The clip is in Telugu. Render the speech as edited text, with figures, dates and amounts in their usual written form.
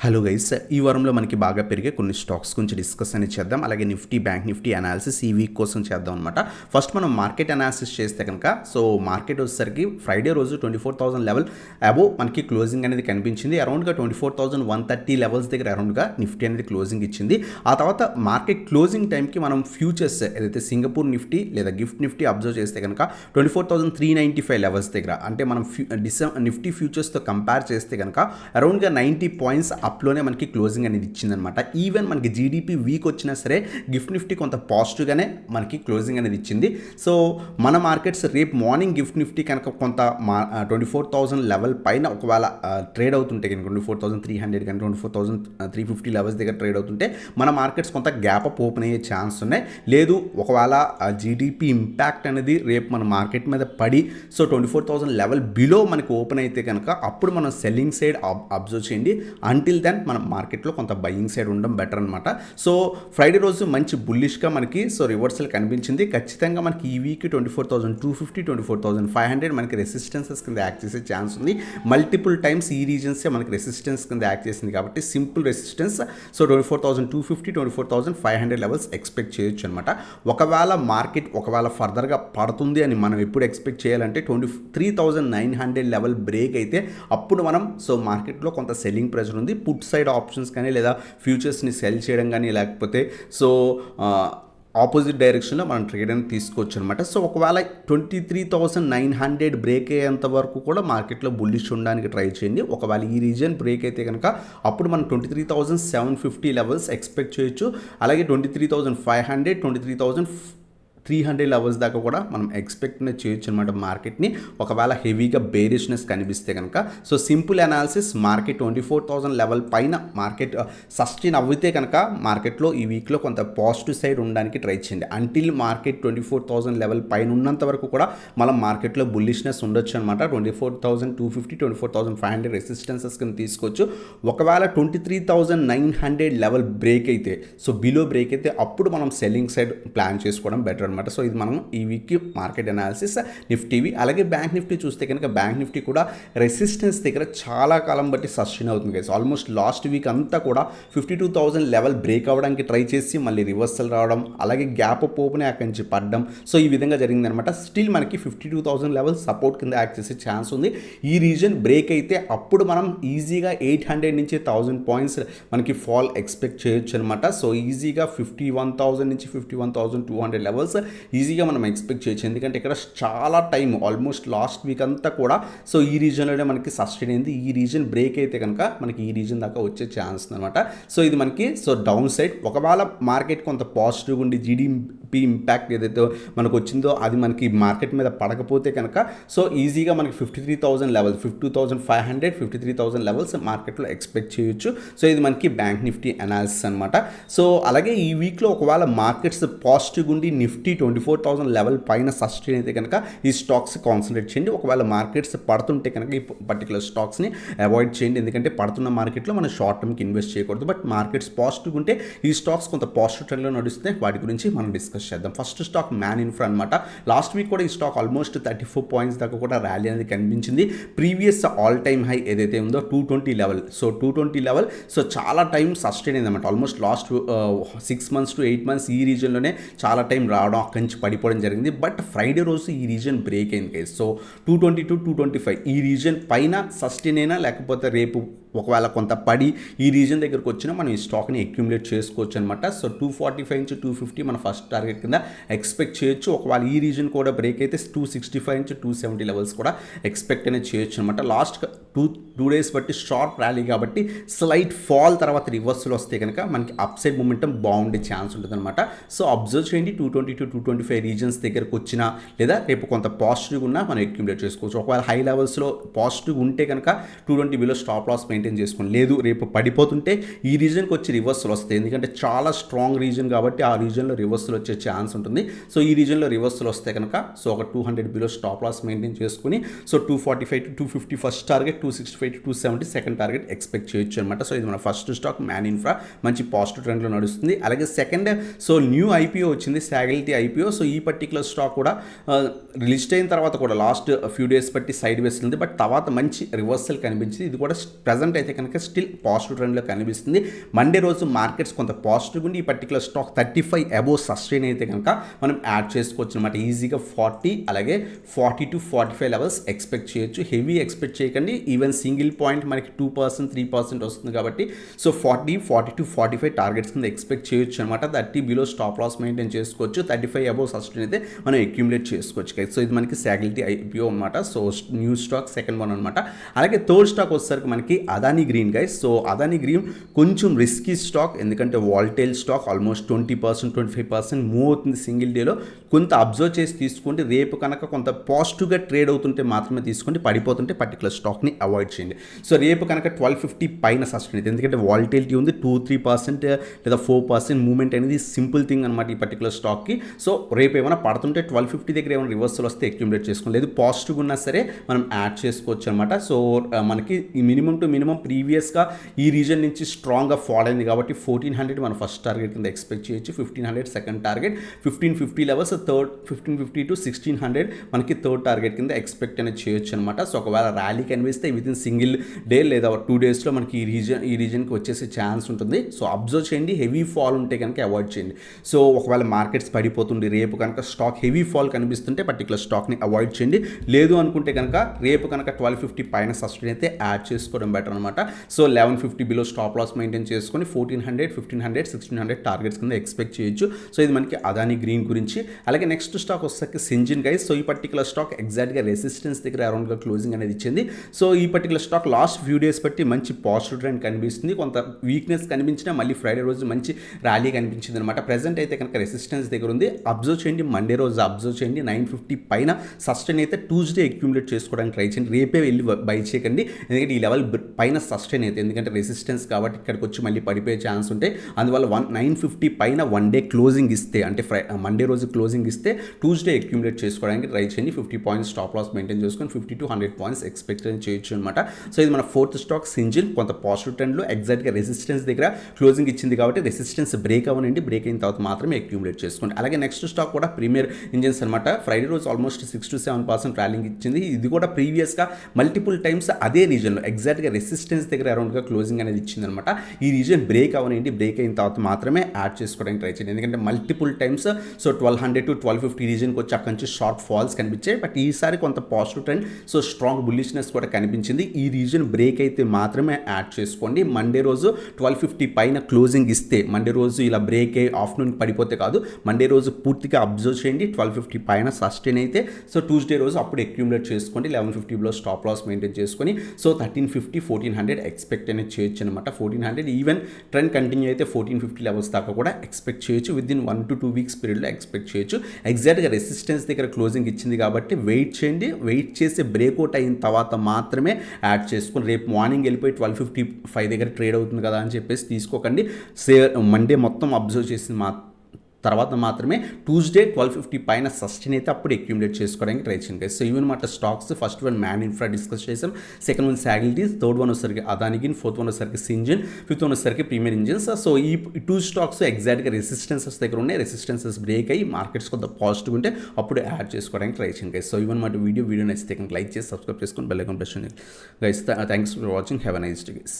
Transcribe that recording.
హలో గైస్, ఈ వారంలో మనకి బాగా పెరిగే కొన్ని స్టాక్స్ గురించి డిస్కస్ అనేది చేద్దాం. అలాగే నిఫ్టీ, బ్యాంక్ నిఫ్టీ అనాలిసిస్ ఈ వీక్ కోసం చేద్దాం అనమాట. ఫస్ట్ మనం మార్కెట్ అనాలిసిస్ చేస్తే కనుక మార్కెట్ వచ్చేసరికి ఫ్రైడే రోజు 24,000 లెవెల్ అబోవ్ మనకి క్లోజింగ్ అనేది కనిపించింది. అరౌండ్గా 24,130 లెవెల్స్ దగ్గర అరౌండ్గా నిఫ్టీ అనేది క్లోజింగ్ ఇచ్చింది. ఆ తర్వాత మార్కెట్ క్లోజింగ్ టైంకి మనం ఫ్యూచర్స్ ఏదైతే సింగపూర్ నిఫ్టీ లేదా గిఫ్ట్ నిఫ్టీ అబ్జర్వ్ చేస్తే కనుక 24,395 లెవెల్స్ దగ్గర, అంటే మనం నిఫ్టీ ఫ్యూచర్స్తో కంపేర్ చేస్తే కనుక అరౌండ్గా 90 పాయింట్స్ అప్లోనే మనకి క్లోజింగ్ అనేది ఇచ్చిందనమాట. ఈవెన్ మనకి జీడిపి వీక్ వచ్చినా సరే గిఫ్ట్ నిఫ్టీ కొంత పాజిటివ్గానే మనకి క్లోజింగ్ అనేది ఇచ్చింది. సో మన మార్కెట్స్ రేపు మార్నింగ్ గిఫ్ట్ నిఫ్టీ కనుక కొంత 24,000 లెవెల్ పైన ఒకవేళ ట్రేడ్ అవుతుంటే కనుక 24,300 కానీ 24,350 లెవెల్స్ దగ్గర ట్రేడ్ అవుతుంటే మన మార్కెట్స్ కొంత గ్యాప్ అప్ ఓపెన్ అయ్యే ఛాన్స్ ఉన్నాయి. లేదు ఒకవేళ జీడిపి ఇంపాక్ట్ అనేది రేపు మన మార్కెట్ మీద పడి 24,000 లెవెల్ బిలో మనకి ఓపెన్ అయితే కనుక అప్పుడు మనం సెల్లింగ్ సైడ్ అబ్జర్వ్ చేయండి. అంటిల్ దెన్ మనం మార్కెట్లో కొంత బయింగ్ సైడ్ ఉండడం బెటర్ అనమాట. సో ఫ్రైడే రోజు మంచి బుల్లిష్గా మనకి రివర్సల్ కనిపించింది. ఖచ్చితంగా మనకి ఈ వీక్ 24,250 24,500 మనకి రెసిస్టెన్సెస్ కింద యాక్ట్ చేసే ఛాన్స్ ఉంది. మల్టిపుల్ టైమ్స్ ఈ రీజన్సే మనకి రెసిస్టెన్స్ కింద యాక్ట్ చేసింది కాబట్టి సింపుల్ రెసిస్టెన్స్ 24,250 24,500 లెవెల్స్ ఎక్స్పెక్ట్ చేయొచ్చు అనమాట. ఒకవేళ మార్కెట్ ఫర్దర్గా పడుతుంది అని మనం ఎప్పుడు ఎక్స్పెక్ట్ చేయాలంటే 23,900 లెవెల్ బ్రేక్ అయితే అప్పుడు మనం మార్కెట్లో కొంత సెల్లింగ్ ప్రెషర్ ఉంది. పుట్ సైడ్ ఆప్షన్స్ కానీ లేదా ఫ్యూచర్స్ని సెల్ చేయడం కానీ లేకపోతే ఆపోజిట్ డైరెక్షన్లో మనం ట్రేడ్ అనేది తీసుకోవచ్చు అనమాట. సో ఒకవేళ 23,900 బ్రేక్ అయ్యేంత వరకు కూడా మార్కెట్లో బుల్లిష్ ఉండడానికి ట్రై చేయండి. ఒకవేళ ఈ రీజన్ బ్రేక్ అయితే కనుక అప్పుడు మనం 23,750 లెవెల్స్ ఎక్స్పెక్ట్ చేయొచ్చు. అలాగే 23,500 23,300 లెవెల్స్ దాకా కూడా మనం ఎక్స్పెక్ట్ చేయొచ్చు అనమాట మార్కెట్ని, ఒకవేళ హెవీగా బేరిష్నెస్ కనిపిస్తే కనుక. So simple analysis, market 24,000 level పైన మార్కెట్ సస్టైన్ అవ్వితే కనుక మార్కెట్లో ఈ వీక్లో కొంత పాజిటివ్ సైడ్ ఉండడానికి ట్రై చేయండి. అంటిల్ మార్కెట్ 24,000 లెవెల్ పైన ఉన్నంత వరకు కూడా మనం మార్కెట్లో బుల్లిష్నెస్ ఉండొచ్చు అనమాట. 24,250 24,500 రెసిస్టెన్సెస్ కింద తీసుకోవచ్చు. ఒకవేళ 23,900 లెవెల్ బ్రేక్ అయితే బిలో బ్రేక్ అయితే అప్పుడు మనం సెల్లింగ్ సైడ్ ప్లాన్ చేసుకోవడం బెటర్ అనమాట. సో ఇది మనం ఈ వీక్ మార్కెట్ అనాలిసిస్ నిఫ్టీవి. అలాగే బ్యాంక్ నిఫ్టీ చూస్తే కనుక బ్యాంక్ నిఫ్టీ కూడా రెసిస్టెన్స్ దగ్గర చాలా కాలం బట్టి సస్టైన్ అవుతుంది గైస్. ఆల్మోస్ట్ లాస్ట్ వీక్ అంతా కూడా 52,000 లెవెల్ బ్రేక్ అవ్వడానికి ట్రై చేసి మళ్ళీ రివర్సల్ రావడం, అలాగే గ్యాప్ అప్ ఓపెన్ అక్కడి నుంచి పడడం. సో ఈ విధంగా జరిగిందనమాట. స్టిల్ మనకి 52,000 లెవెల్ సపోర్ట్ కింద యాక్ట్ చేసే ఛాన్స్ ఉంది. ఈ రీజన్ బ్రేక్ అయితే అప్పుడు మనం ఈజీగా 800 నుంచి 1,000 పాయింట్స్ మనకి ఫాల్ ఎక్స్పెక్ట్ చేయొచ్చు అనమాట. సో ఈజీగా 51,000 నుంచి 51,200 లెవెల్స్ ఈజీగా మనం ఎక్స్పెక్ట్ చేయొచ్చు. ఎందుకంటే ఇక్కడ చాలా టైం ఆల్మోస్ట్ లాస్ట్ వీక్ అంతా కూడా ఈ రీజన్లోనే మనకి సస్టైన్ అయింది. ఈ రీజన్ బ్రేక్ అయితే కనుక మనకి ఈ రీజన్ దాకా వచ్చే ఛాన్స్ అనమాట. సో ఇది మనకి డౌన్ సైడ్. ఒకవేళ మార్కెట్ కొంత పాజిటివ్ ఉండి జీడిపి ఇంపాక్ట్ ఏదైతే మనకు వచ్చిందో అది మనకి మార్కెట్ మీద పడకపోతే కనుక ఈజీగా మనకి 53,000 లెవెల్ 52,500 53,000 లెవెల్స్ మార్కెట్లో ఎక్స్పెక్ట్ చేయొచ్చు. సో ఇది మనకి బ్యాంక్ నిఫ్టీ అనాలిసిస్ అనమాట. సో అలాగే ఈ వీక్లో ఒకవేళ మార్కెట్స్ పాజిటివ్ ఉండి నిఫ్టీ 24,000 లెవెల్ పైన సస్టైన్ అయితే కనుక ఈ స్టాక్స్ కాన్సన్ట్రేట్ చేయండి. ఒకవేళ మార్కెట్స్ పడుతుంటే కనుక ఈ పర్టికులర్ స్టాక్స్ని అవాయిడ్ చేయండి. ఎందుకంటే పడుతున్న మార్కెట్లో మనం షార్ట్ టర్మ్కి ఇన్వెస్ట్ చేయకూడదు. బట్ మార్కెట్స్ పాజిటివ్ ఉంటే ఈ స్టాక్స్ కొంత పాజిటివ్ ట్రెండ్లో నడుస్తున్నాయి. వాటి గురించి మనం డిస్కస్ చేద్దాం. ఫస్ట్ స్టాక్ మ్యాన్ ఇన్ఫ్రా అనమాట. లాస్ట్ వీక్ కూడా ఈ స్టాక్ ఆల్మోస్ట్ 34 పాయింట్స్ దాకా కూడా ర్యాలీ అనేది కనిపించింది. ప్రీవియస్ ఆల్ టైమ్ హై ఏదైతే ఉందో 220 లెవెల్ 220 లెవెల్ చాలా టైం సస్టైన్ అయింది అనమాట. Almost last 6 months to 8 months ఈ రీజన్లోనే చాలా టైం రావడం అక్కడి నుంచి పడిపోవడం జరిగింది. బట్ ఫ్రైడే రోజు ఈ రీజన్ బ్రేక్ అయింది గైస్. 222 225 ఈ రీజన్ పైన సస్టైన్ అయినా లేకపోతే రేపు ఒకవేళ కొంత పడి ఈ రీజన్ దగ్గరకు వచ్చినా మనం ఈ స్టాక్ని అక్యుములేట్ చేసుకోవచ్చు అనమాట. 245 నుంచి 250 మన ఫస్ట్ టార్గెట్ కింద ఎక్స్పెక్ట్ చేయొచ్చు. ఒకవేళ ఈ రీజన్ కూడా బ్రేక్ అయితే 265 నుంచి 270 లెవెల్స్ కూడా ఎక్స్పెక్ట్ అనేది చేయొచ్చు అనమాట. లాస్ట్ 2 days బట్టి షార్ప్ ర్యాలీ కాబట్టి స్లైట్ ఫాల్ తర్వాత రివర్సల్ వస్తే కనుక మనకి అప్ సైడ్ మూమెంటం బాగుండే ఛాన్స్ ఉంటుంది అనమాట. అబ్జర్వ్ చేయండి 222 225 రీజన్స్ దగ్గరకు వచ్చినా లేదా రేపు కొంత పాజిటివ్ ఉన్నా మనం అక్యుములేట్ చేసుకోవచ్చు. ఒకవేళ హై లెవెల్స్లో పాజిటివ్ ఉంటే కనుక 220 బిలో స్టాప్ లాస్ మెయింటైన్ చేసుకోండి. లేదు రేపు పడిపోతుంటే ఈ రీజన్కి వచ్చి రివర్సల్ వస్తాయి. ఎందుకంటే చాలా స్ట్రాంగ్ రీజన్ కాబట్టి ఆ రీజన్లో రివర్సల్ వచ్చే ఛాన్స్ ఉంటుంది. ఈ రీజన్లో రివర్సల్ వస్తే కనుక ఒక 200 బిలో స్టాప్ లాస్ మెయింటైన్ చేసుకుని 245 to 250 first target, 265 to 270 second target expect చేయొచ్చు అనమాట. ఇది మన ఫస్ట్ స్టాక్ మ్యాన్ ఇన్ఫ్రా మంచి పాజిటివ్ ట్రెండ్లో నడుస్తుంది. అలాగే సెకండ్ న్యూ ఐపీఓ వచ్చింది, సాగిలిటీ ఐపీఓ. ఈ పర్టికులర్ స్టాక్ కూడా లిస్ట్ అయిన తర్వాత కూడా లాస్ట్ ఫ్యూ డేస్ బట్టి సైడ్ వేస్ ఉంది. బట్ తర్వాత మంచి రివర్సల్ కనిపించింది. ఇది కూడా ప్రజెంట్ ప్రెజెంట్ అయితే కనుక స్టిల్ పాజిటివ్ ట్రెండ్లో కనిపిస్తుంది. మండే రోజు మార్కెట్స్ కొంత పాజిటివ్ ఉండి ఈ పర్టికులర్ స్టాక్ 35 అబోవ్ సస్టైన్ అయితే కనుక మనం యాడ్ చేసుకోవచ్చు అనమాట. ఈజీగా 40 అలాగే 40 to 45 లెవెల్స్ ఎక్స్పెక్ట్ చేయొచ్చు. హెవీ ఎక్స్పెక్ట్ చేయకండి. ఈవెన్ సింగిల్ పాయింట్ మనకి 2% 3% వస్తుంది కాబట్టి సో 40 to 45 టార్గెట్స్ కింద ఎక్స్పెక్ట్ చేయొచ్చు అనమాట. 30 బిలో స్టాప్ లాస్ మెయింటైన్ చేసుకోవచ్చు. 35 అబోవ్ సస్టైన్ అయితే మనం అక్యుములేట్ చేసుకోవచ్చు గైస్. సో ఇది మనకి సాగిలిటీ ఐపీఓ అనమాట. So new stock second one అనమాట. అలాగే థర్డ్ స్టాక్ వచ్చేసరికి మనకి Adani green guys. So Adani green కొంచెం రిస్కీ స్టాక్, ఎందుకంటే వాల్టైల్ స్టాక్ ఆల్మోస్ట్ 20% 25% మూవ్ అవుతుంది సింగిల్ డేలో. కొంత అబ్జర్వ్ చేసి తీసుకోండి. రేపు కనుక కొంత పాజిటివ్గా ట్రేడ్ అవుతుంటే మాత్రమే తీసుకోండి, పడిపోతుంటే పర్టికులర్ స్టాక్ని అవాయిడ్ చేయండి. సో రేపు కనుక 1250 పైన సస్టైన్ అయితే, ఎందుకంటే వాల్టైలిటీ ఉంది 2-3% లేదా 4% మూవ్మెంట్ అనేది సింపుల్ థింగ్ అనమాట ఈ పర్టికులర్ స్టాక్కి. సో రేపు ఏమైనా పడుతుంటే 1250 దగ్గర ఏమైనా రివర్సల్ వస్తే అక్యుములేట్ చేసుకోండి, లేదు పాజిటివ్ ఉన్నా సరే మనం యాడ్ చేసుకోవచ్చు అనమాట. సో మనకి ఈ మినిమం టు మినిమం ప్రీవియస్గా ఈ రీజన్ నుంచి స్ట్రాంగ్గా ఫాల్ అయింది కాబట్టి 1400 మనం ఫస్ట్ టార్గెట్ కింద ఎక్స్పెక్ట్ చేయొచ్చు. 1500 second target, 1550 levels third, 1550 to 1600 మనకి థర్డ్ టార్గెట్ కింద ఎక్స్పెక్ట్ అనేది చేయొచ్చు అనమాట. సో ఒకవేళ ర్యాలీ కనిపిస్తే వితిన్ సింగిల్ డే లేదా 2 డేస్లో మనకి ఈ రీజన్కి వచ్చేసే ఛాన్స్ ఉంటుంది. సో అబ్జర్వ్ చేయండి. హెవీ ఫాల్ ఉంటే కనుక అవాయిడ్ చేయండి. సో ఒకవేళ మార్కెట్స్ పడిపోతుంది, రేపు కనుక స్టాక్ హెవీ ఫాల్ కనిపిస్తుంటే పర్టికులర్ స్టాక్ని అవాయిడ్ చేయండి. లేదు అనుకుంటే కనుక రేపు కనుక 1250 పైన సస్టైన్ అయితే యాడ్ చేసుకోవడం బెటర్ అనమాట. So 1150 below stop loss maintain చేసుకొని 1400, 1500, 1600 టార్గెట్స్ కింద ఎక్స్పెక్ట్ చేయొచ్చు. సో ఇది మనకి అదానీ గ్రీన్ గురించి. అలాగే నెక్స్ట్ స్టాక్ వచ్చేసరికి సింజిన్ గైస్. సో ఈ పర్టికులర్ స్టాక్ ఎగ్జాక్ట్గా రెసిస్టెన్స్ దగ్గర అరౌండ్గా క్లోజింగ్ అనేది ఇచ్చింది. సో ఈ particular stock last few days బట్టి మంచి పాజిటివ్ ట్రెండ్ కనిపిస్తుంది. కొంత వీక్నెస్ కనిపించినా మళ్ళీ ఫ్రైడే రోజు మంచి ర్యాలీ కనిపించింది అనమాట. ప్రెజెంట్ అయితే కనుక రెసిస్టెన్స్ దగ్గర ఉంది. అబ్జర్వ్ చేయండి. మండే రోజు అబ్జర్వ్ చేయండి. 950 పైన సస్టైన్ అయితే ట్యూస్డే అక్యుములేట్ చేసుకోవడానికి ట్రై చేయండి. రేపే వెళ్ళి బై చేయకండి, ఎందుకంటే ఈ లెవెల్ పైన సస్టైన్ అయితే, ఎందుకంటే రెసిస్టెన్స్ కాబట్టి ఇక్కడికి వచ్చి మళ్ళీ పడిపోయే ఛాన్స్ ఉంటాయి. అందువల్ల 950 పైన వన్ డే క్లోజింగ్ ఇస్తే, అంటే మండే రోజు క్లోజింగ్ ఇస్తే ట్యూస్డే అక్యుములేట్ చేసుకోవడానికి ట్రై చేయండి. 50 పాయింట్స్ స్టాప్ లాస్ మెయింటైన్ చేసుకొని 50 to 100 పాయింట్స్ ఎక్స్పెక్ట్ చేయొచ్చు అనమాట. సో ఇది మన ఫోర్త్ స్టాక్ సింజిన్. కొంత పాజిటివ్ ట్రెండ్లో ఎగ్జాక్ట్గా రెసిస్టెన్స్ దగ్గర క్లోజింగ్ ఇచ్చింది కాబట్టి రెసిస్టెన్స్ బ్రేక్ అవ్వనండి. బ్రేక్ అయిన తర్వాత మాత్రమే అక్యుములేట్ చేసుకోండి. అలాగే నెక్స్ట్ స్టాక్ కూడా ప్రీమియర్ ఇంజిన్స్ అనమాట. ఫ్రైడే రోజు ఆల్మోస్ట్ 6 to 7% ర్యాలింగ్ ఇచ్చింది. ఇది కూడా ప్రీవియస్గా మల్టిపుల్ టైమ్స్ అదే రీజన్లో ఎగ్జాక్ట్గా రెసిస్టెన్స్ దగ్గర అరౌండ్గా క్లోజింగ్ అనేది ఇచ్చింది అనమాట. ఈ రీజన్ బ్రేక్ అవ్వనండి. బ్రేక్ అయిన తర్వాత మాత్రమే యాడ్ చేసుకోవడానికి ట్రై చేయండి, ఎందుకంటే మల్టిపుల్ టైమ్స్ సో 1200 to 1250 రీజన్కి వచ్చి అక్కడి నుంచి షార్ట్ ఫాల్స్ కనిపించాయి. బట్ ఈసారి కొంత positive trend, so strong bullishness కూడా కనిపించింది. ఈ రీజన్ బ్రేక్ అయితే మాత్రమే యాడ్ చేసుకోండి. మండే రోజు 1250 పైన క్లోజింగ్ ఇస్తే, మండే రోజు ఇలా బ్రేక్ అయ్యి ఆఫ్టర్నూన్ పడిపోతే కాదు, మండే రోజు పూర్తిగా అబ్జర్వ్ చేయండి. 1250 పైన సస్టైన్ అయితే సో ట్యూస్డే రోజు అప్పుడు అక్యుములేట్ చేసుకోండి. 1150లో స్టాప్ లాస్ మెయింటైన్ చేసుకొని సో 1350 1400 ఎక్స్పెక్ట్ అనేది చేయొచ్చు అనమాట. 1400 ఈవెన్ ట్రెండ్ కంటిన్యూ అయితే 1450 లెవెల్స్ దాకా కూడా ఎక్స్పెక్ట్ చేయొచ్చు. విదిన్ 1 to 2 వీక్స్ పీరియడ్లో ఎక్స్పెక్ట్ చేయొచ్చు. ఎగ్జాక్ట్గా రెసిస్టెన్స్ దగ్గర క్లోజింగ్ ఇచ్చింది కాబట్టి వెయిట్ చేయండి. వెయిట్ చేసి బ్రేక్అవుట్ అయిన తర్వాత మాత్రమే యాడ్ చేసుకుని రేపు మార్నింగ్ వెళ్ళిపోయి 1255 దగ్గర ట్రేడ్ అవుతుంది కదా అని చెప్పేసి తీసుకోకండి. మండే మొత్తం అబ్జర్వ్ చేసింది తర్వాత మాత్రమే ట్యూస్డే 1250 పైన సస్టైన్ అయితే అప్పుడు అక్యుములేట్ చేసుకోవడానికి ట్రై చేయండి. సో ఇవన్ మాట stocks. First one man infra discuss చేసాం, సెకండ్ వన్ సాగిలిటీస్, థర్డ్ వన్ వచ్చేసరికి అదానీ గ్రీన్, ఫోర్త్ వన్ వచ్చేసరికి సింజిన్, ఫిఫ్త్ వన్ వచ్చేసరికి ప్రీమియర్ ఇంజిన్స్. సో ఈ 2 స్టాక్స్ ఎగ్జాక్ట్గా రెసిస్టెన్సెస్ దగ్గర ఉన్నాయి. రెసిస్టెన్సెస్ బ్రేక్ అయ్యి మార్కెట్స్ కొంత పాజిటివ్ ఉంటే అప్పుడు యాడ్ చేసుకోవడానికి ట్రై చేయండి. సో ఇవన్ మాట వీడియో నచ్చితే లైక్ చేసి సబ్స్క్రైబ్ చేసుకొని బెల్ ఐకాన్ ప్రెస్ చేయండి. Guys thanks for watching. Have a nice day guys.